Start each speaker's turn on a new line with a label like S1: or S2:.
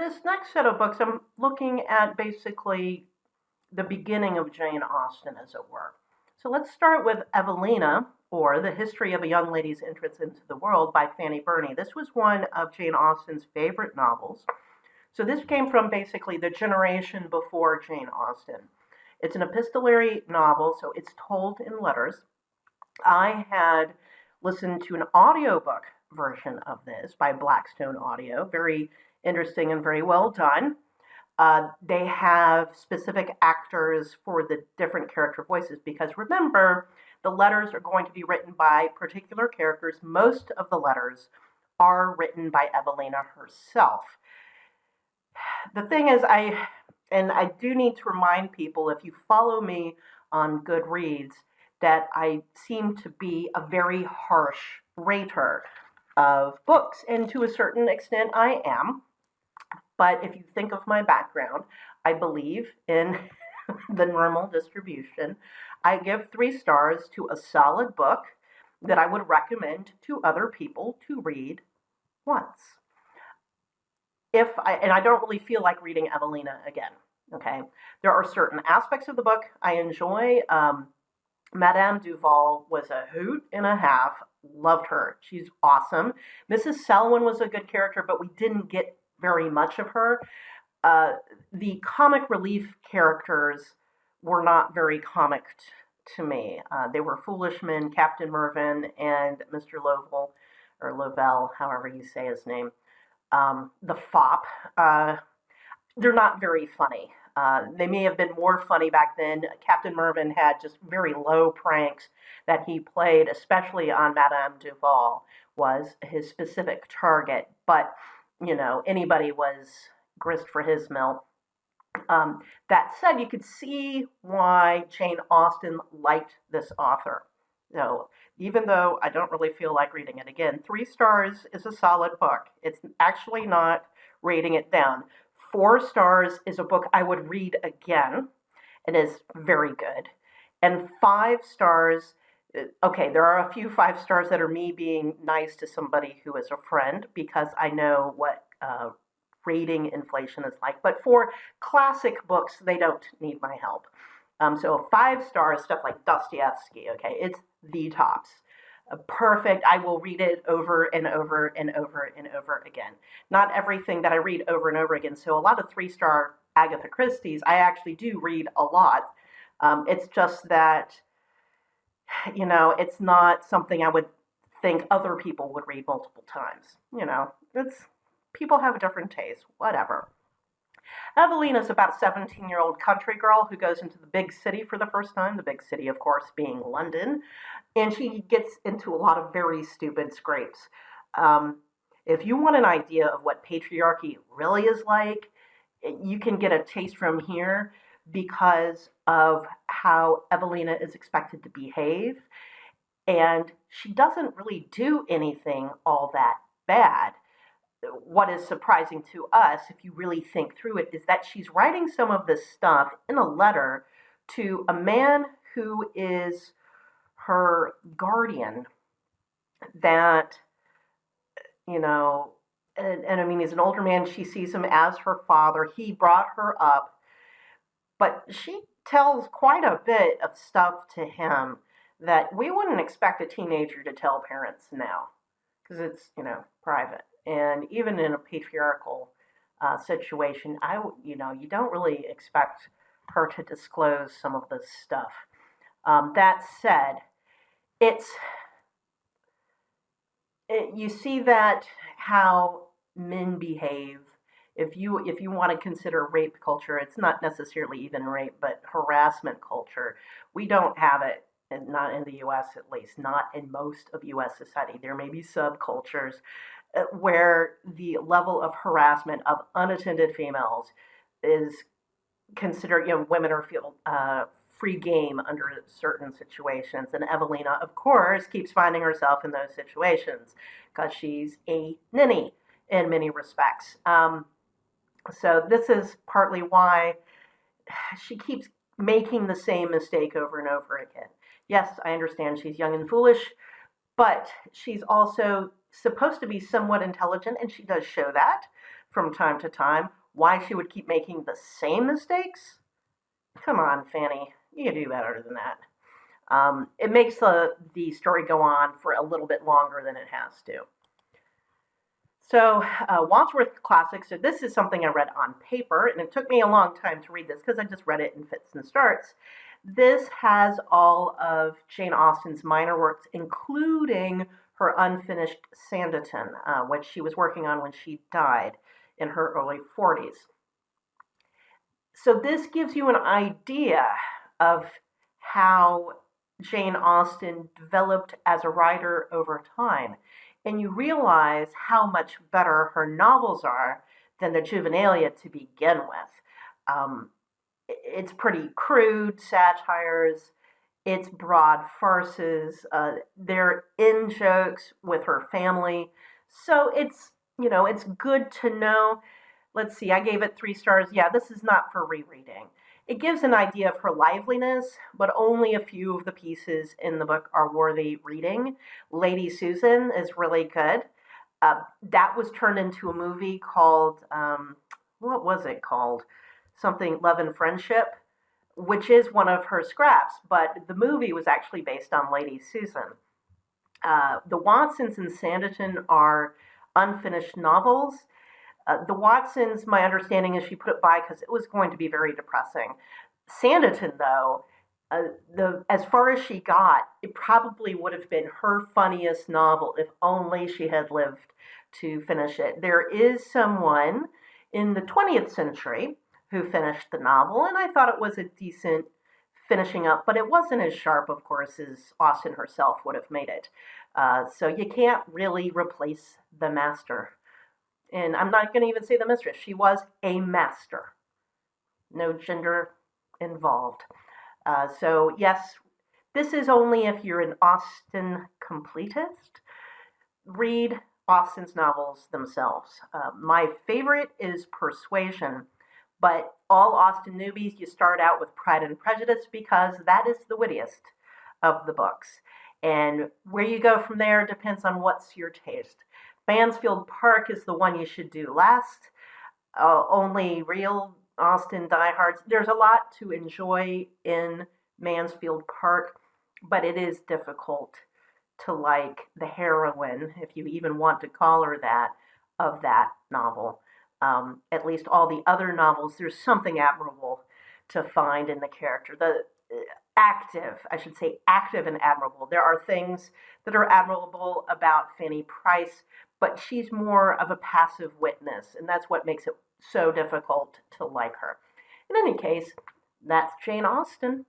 S1: this next set of books, I'm looking at basically the beginning of Jane Austen, as it were. So let's start with Evelina, or The History of a Young Lady's Entrance into the World by Fanny Burney. This was one of Jane Austen's favorite novels. So this came from basically the generation before Jane Austen. It's an epistolary novel, so it's told in letters. I had listened to an audiobook version of this by Blackstone Audio, very interesting and very well done. They have specific actors for the different character voices because remember, the letters are going to be written by particular characters. Most of the letters are written by Evelina herself. The thing is, I do need to remind people, if you follow me on Goodreads, that I seem to be a very harsh rater of books, and to a certain extent I am. But if you think of my background, I believe in the normal distribution. I give 3 stars to a solid book that I would recommend to other people to read once. And I don't really feel like reading Evelina again, okay? There are certain aspects of the book I enjoy. Madame Duval was a hoot and a half. Loved her. She's awesome. Mrs. Selwyn was a good character, but we didn't get very much of her. The comic relief characters were not very comic to me. They were Foolish Men, Captain Mervyn, and Mr. Lovell, or Lovell, however you say his name. The fop. They're not very funny. They may have been more funny back then. Captain Mervyn had just very low pranks that he played, especially on Madame Duval, was his specific target. But, anybody was grist for his mill. That said, you could see why Jane Austen liked this author. So even though I don't really feel like reading it again, 3 stars is a solid book. It's actually not rating it down. 4 stars is a book I would read again. It is very good. And 5 stars, okay, there are a few 5 stars that are me being nice to somebody who is a friend because I know what rating inflation is like. But for classic books, they don't need my help. So 5 stars, stuff like Dostoevsky, okay, it's the tops. Perfect. I will read it over and over and over and over again. Not everything that I read over and over again. So a lot of 3-star Agatha Christie's, I actually do read a lot. It's just that, it's not something I would think other people would read multiple times. People have a different taste, whatever. Evelina is about a 17-year-old country girl who goes into the big city for the first time, the big city, of course, being London, and she gets into a lot of very stupid scrapes. If you want an idea of what patriarchy really is like, you can get a taste from here because of how Evelina is expected to behave, and she doesn't really do anything all that bad. What is surprising to us, if you really think through it, is that she's writing some of this stuff in a letter to a man who is her guardian that, and I mean, he's an older man. She sees him as her father. He brought her up, but she tells quite a bit of stuff to him that we wouldn't expect a teenager to tell parents now because it's, private. And even in a patriarchal situation, you don't really expect her to disclose some of this stuff. That said, you see that how men behave. If you want to consider rape culture, it's not necessarily even rape, but harassment culture. We don't have it, and not in the U.S. at least, not in most of U.S. society. There may be subcultures where the level of harassment of unattended females is considered, women are feel free game under certain situations. And Evelina, of course, keeps finding herself in those situations because she's a ninny in many respects. So this is partly why she keeps making the same mistake over and over again. Yes, I understand she's young and foolish, but she's also supposed to be somewhat intelligent, and she does show that. from time to time. Why she would keep making the same mistakes? Come on, Fanny, you can do better than that. It makes the story go on for a little bit longer than it has to. So, Wadsworth Classics, so this is something I read on paper, and it took me a long time to read this because I just read it in fits and starts. This has all of Jane Austen's minor works, including her unfinished Sanditon, which she was working on when she died in her early 40s. So this gives you an idea of how Jane Austen developed as a writer over time. And you realize how much better her novels are than the juvenilia to begin with. It's pretty crude satires, it's broad farces, they're in jokes with her family. So it's good to know. Let's see, I gave it 3 stars. Yeah, this is not for rereading. It gives an idea of her liveliness, but only a few of the pieces in the book are worthy reading. Lady Susan is really good. That was turned into a movie called, what was it called? Something Love and Friendship, which is one of her scraps, but the movie was actually based on Lady Susan. The Watsons and Sanditon are unfinished novels. The Watsons, my understanding is she put it by because it was going to be very depressing. Sanditon, though, as far as she got, it probably would have been her funniest novel if only she had lived to finish it. There is someone in the 20th century who finished the novel, and I thought it was a decent finishing up, but it wasn't as sharp, of course, as Austen herself would have made it. So you can't really replace the master. And I'm not going to even say the mistress. She was a master. No gender involved. So yes, this is only if you're an Austen completist. Read Austen's novels themselves. My favorite is Persuasion, but all Austen newbies, you start out with Pride and Prejudice because that is the wittiest of the books. And where you go from there depends on what's your taste. Mansfield Park is the one you should do last. Only real Austen diehards. There's a lot to enjoy in Mansfield Park, but it is difficult to like the heroine, if you even want to call her that, of that novel. At least all the other novels, there's something admirable to find in the character. The active and admirable. There are things that are admirable about Fanny Price, but she's more of a passive witness, and that's what makes it so difficult to like her. In any case, that's Jane Austen.